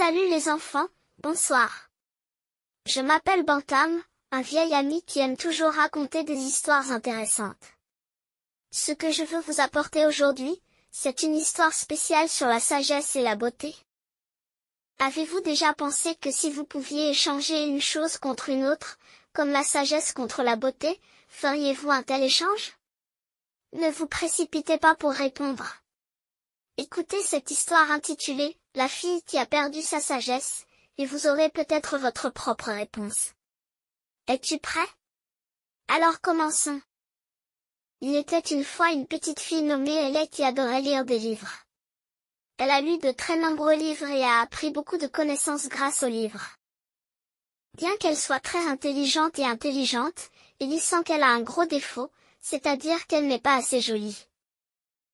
Salut les enfants, bonsoir. Je m'appelle Bantam, un vieil ami qui aime toujours raconter des histoires intéressantes. Ce que je veux vous apporter aujourd'hui, c'est une histoire spéciale sur la sagesse et la beauté. Avez-vous déjà pensé que si vous pouviez échanger une chose contre une autre, comme la sagesse contre la beauté, feriez-vous un tel échange? Ne vous précipitez pas pour répondre. Écoutez cette histoire intitulée « La fille qui a perdu sa sagesse » et vous aurez peut-être votre propre réponse. Es-tu prêt? Alors commençons. Il était une fois une petite fille nommée Elle qui adorait lire des livres. Elle a lu de très nombreux livres et a appris beaucoup de connaissances grâce aux livres. Bien qu'elle soit très intelligente, Ellie sent qu'elle a un gros défaut, c'est-à-dire qu'elle n'est pas assez jolie.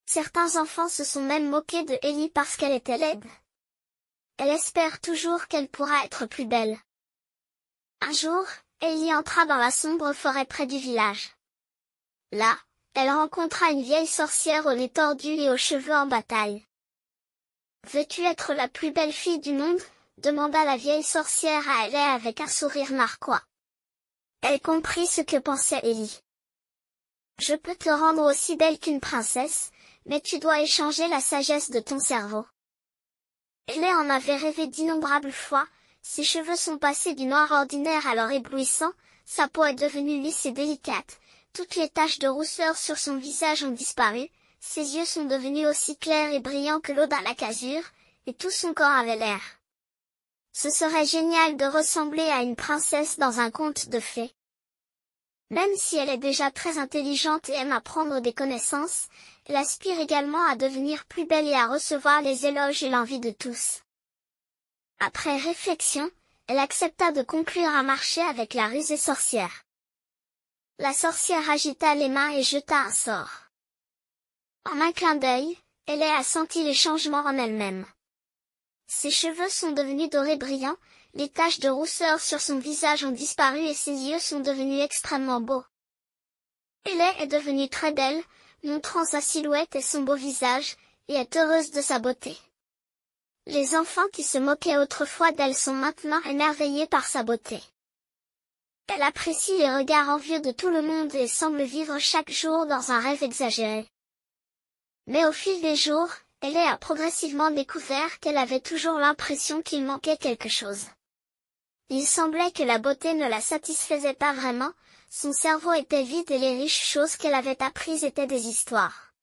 Certains enfants se sont même moqués de Ellie parce qu'elle était laide. Elle espère toujours qu'elle pourra être plus belle. Un jour, Ellie entra dans la sombre forêt près du village. Là, elle rencontra une vieille sorcière au nez tordu et aux cheveux en bataille. « Veux-tu être la plus belle fille du monde ?» demanda la vieille sorcière à Ellie avec un sourire narquois. Elle comprit ce que pensait Ellie. « Je peux te rendre aussi belle qu'une princesse, mais tu dois échanger la sagesse de ton cerveau. » Elle en avait rêvé d'innombrables fois, ses cheveux sont passés du noir ordinaire à l'or éblouissant, sa peau est devenue lisse et délicate, toutes les taches de rousseur sur son visage ont disparu, ses yeux sont devenus aussi clairs et brillants que l'eau d'un lac azur, et tout son corps avait l'air. Ce serait génial de ressembler à une princesse dans un conte de fées. Même si elle est déjà très intelligente et aime apprendre des connaissances, elle aspire également à devenir plus belle et à recevoir les éloges et l'envie de tous. Après réflexion, elle accepta de conclure un marché avec la rusée sorcière. La sorcière agita les mains et jeta un sort. En un clin d'œil, elle a senti les changements en elle-même. Ses cheveux sont devenus dorés brillants, les taches de rousseur sur son visage ont disparu et ses yeux sont devenus extrêmement beaux. Elle est devenue très belle, montrant sa silhouette et son beau visage, et est heureuse de sa beauté. Les enfants qui se moquaient autrefois d'elle sont maintenant émerveillés par sa beauté. Elle apprécie les regards envieux de tout le monde et semble vivre chaque jour dans un rêve exagéré. Mais au fil des jours, elle a progressivement découvert qu'elle avait toujours l'impression qu'il manquait quelque chose. Il semblait que la beauté ne la satisfaisait pas vraiment, son cerveau était vide et les riches choses qu'elle avait apprises étaient des histoires.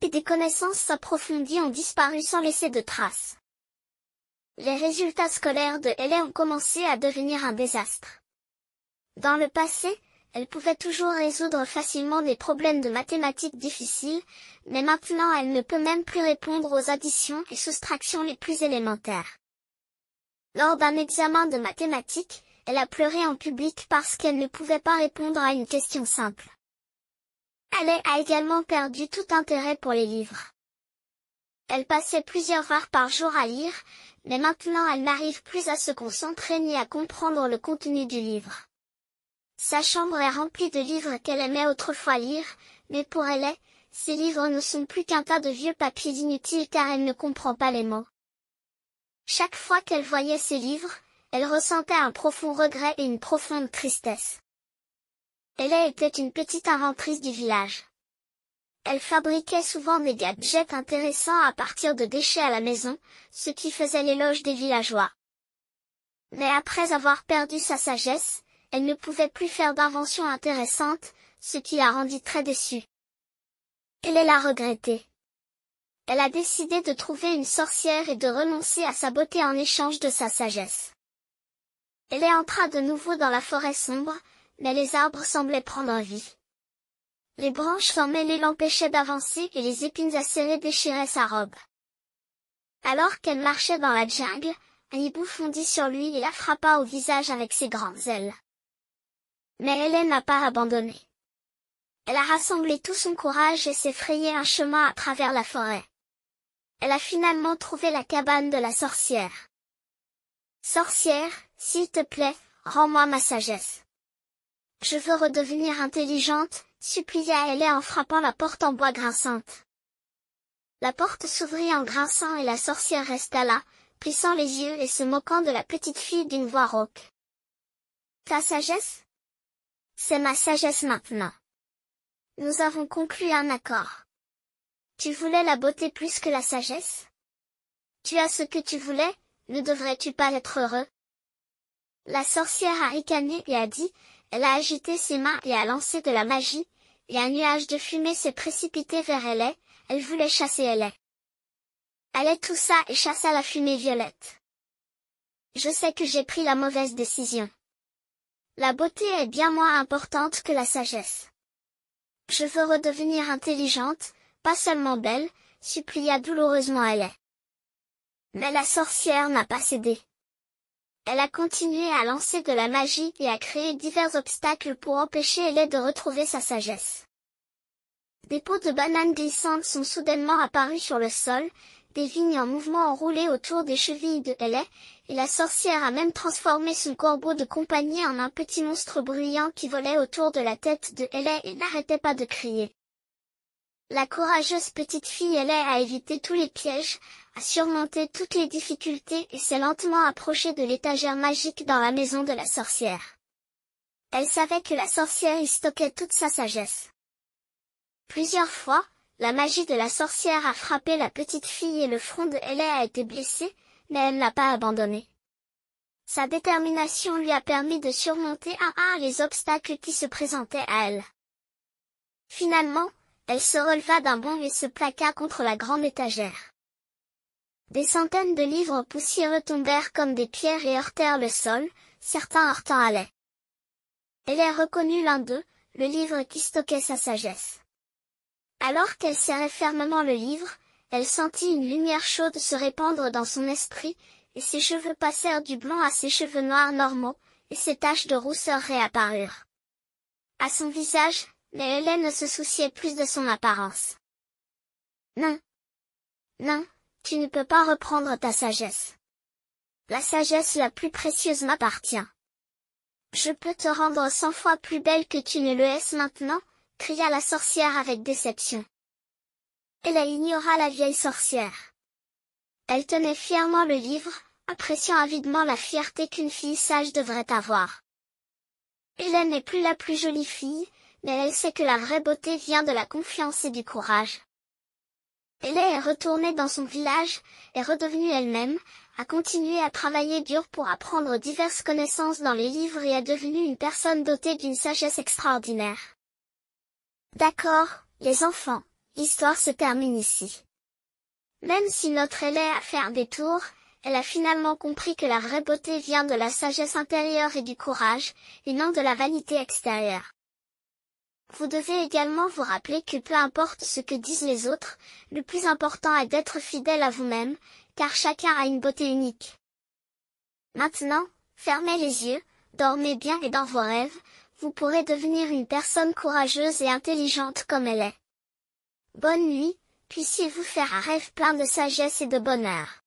Et des connaissances approfondies ont disparu sans laisser de traces. Les résultats scolaires de Elle ont commencé à devenir un désastre. Dans le passé, elle pouvait toujours résoudre facilement des problèmes de mathématiques difficiles, mais maintenant elle ne peut même plus répondre aux additions et soustractions les plus élémentaires. Lors d'un examen de mathématiques, elle a pleuré en public parce qu'elle ne pouvait pas répondre à une question simple. Elle a également perdu tout intérêt pour les livres. Elle passait plusieurs heures par jour à lire, mais maintenant elle n'arrive plus à se concentrer ni à comprendre le contenu du livre. Sa chambre est remplie de livres qu'elle aimait autrefois lire, mais pour elle, ces livres ne sont plus qu'un tas de vieux papiers inutiles car elle ne comprend pas les mots. Chaque fois qu'elle voyait ces livres, elle ressentait un profond regret et une profonde tristesse. Elle était une petite inventrice du village. Elle fabriquait souvent des gadgets intéressants à partir de déchets à la maison, ce qui faisait l'éloge des villageois. Mais après avoir perdu sa sagesse, elle ne pouvait plus faire d'inventions intéressantes, ce qui la rendit très déçue. Elle l'a regretté. Elle a décidé de trouver une sorcière et de renoncer à sa beauté en échange de sa sagesse. Elle entra de nouveau dans la forêt sombre, mais les arbres semblaient prendre vie. Les branches s'emmêlées l'empêchaient d'avancer et les épines acérées déchiraient sa robe. Alors qu'elle marchait dans la jungle, un hibou fondit sur lui et la frappa au visage avec ses grandes ailes. Mais Elle n'a pas abandonné. Elle a rassemblé tout son courage et s'est frayé un chemin à travers la forêt. Elle a finalement trouvé la cabane de la sorcière. « Sorcière, s'il te plaît, rends-moi ma sagesse. Je veux redevenir intelligente, » supplia Elle en frappant la porte en bois grinçante. La porte s'ouvrit en grinçant et la sorcière resta là, plissant les yeux et se moquant de la petite fille d'une voix rauque. Ta sagesse? C'est ma sagesse maintenant. Nous avons conclu un accord. Tu voulais la beauté plus que la sagesse? Tu as ce que tu voulais, ne devrais-tu pas être heureux? La sorcière a ricané et a dit, elle a agité ses mains et a lancé de la magie, et un nuage de fumée s'est précipité vers elle voulait chasser Elle toussa et chassa la fumée violette. Je sais que j'ai pris la mauvaise décision. La beauté est bien moins importante que la sagesse. Je veux redevenir intelligente, pas seulement belle, supplia douloureusement Mais la sorcière n'a pas cédé. Elle a continué à lancer de la magie et à créer divers obstacles pour empêcher Elle de retrouver sa sagesse. Des pots de bananes glissantes sont soudainement apparus sur le sol, des vignes en mouvement enroulées autour des chevilles de Elle, et la sorcière a même transformé son corbeau de compagnie en un petit monstre bruyant qui volait autour de la tête de Elle et n'arrêtait pas de crier. La courageuse petite fille Elle a évité tous les pièges, a surmonté toutes les difficultés et s'est lentement approchée de l'étagère magique dans la maison de la sorcière. Elle savait que la sorcière y stockait toute sa sagesse. Plusieurs fois, la magie de la sorcière a frappé la petite fille et le front de Elle a été blessé, mais elle n'a pas abandonné. Sa détermination lui a permis de surmonter un à un les obstacles qui se présentaient à elle. Finalement, elle se releva d'un bond et se plaqua contre la grande étagère. Des centaines de livres poussiéreux tombèrent comme des pierres et heurtèrent le sol, certains heurtant Elle reconnut l'un d'eux, le livre qui stockait sa sagesse. Alors qu'elle serrait fermement le livre, elle sentit une lumière chaude se répandre dans son esprit, et ses cheveux passèrent du blond à ses cheveux noirs normaux, et ses taches de rousseur réapparurent à son visage, mais Elle ne se souciait plus de son apparence. Non. Non, tu ne peux pas reprendre ta sagesse. La sagesse la plus précieuse m'appartient. Je peux te rendre 100 fois plus belle que tu ne le es maintenant, cria la sorcière avec déception. Elle ignora la vieille sorcière. Elle tenait fièrement le livre, appréciant avidement la fierté qu'une fille sage devrait avoir. Elle n'est plus la plus jolie fille, mais elle sait que la vraie beauté vient de la confiance et du courage. Elle est retournée dans son village, est redevenue elle-même, a continué à travailler dur pour apprendre diverses connaissances dans les livres et est devenue une personne dotée d'une sagesse extraordinaire. D'accord, les enfants, l'histoire se termine ici. Même si notre Elle a fait un détour, elle a finalement compris que la vraie beauté vient de la sagesse intérieure et du courage, et non de la vanité extérieure. Vous devez également vous rappeler que peu importe ce que disent les autres, le plus important est d'être fidèle à vous-même, car chacun a une beauté unique. Maintenant, fermez les yeux, dormez bien et dans vos rêves, vous pourrez devenir une personne courageuse et intelligente comme Elle est. Bonne nuit, puissiez-vous faire un rêve plein de sagesse et de bonheur.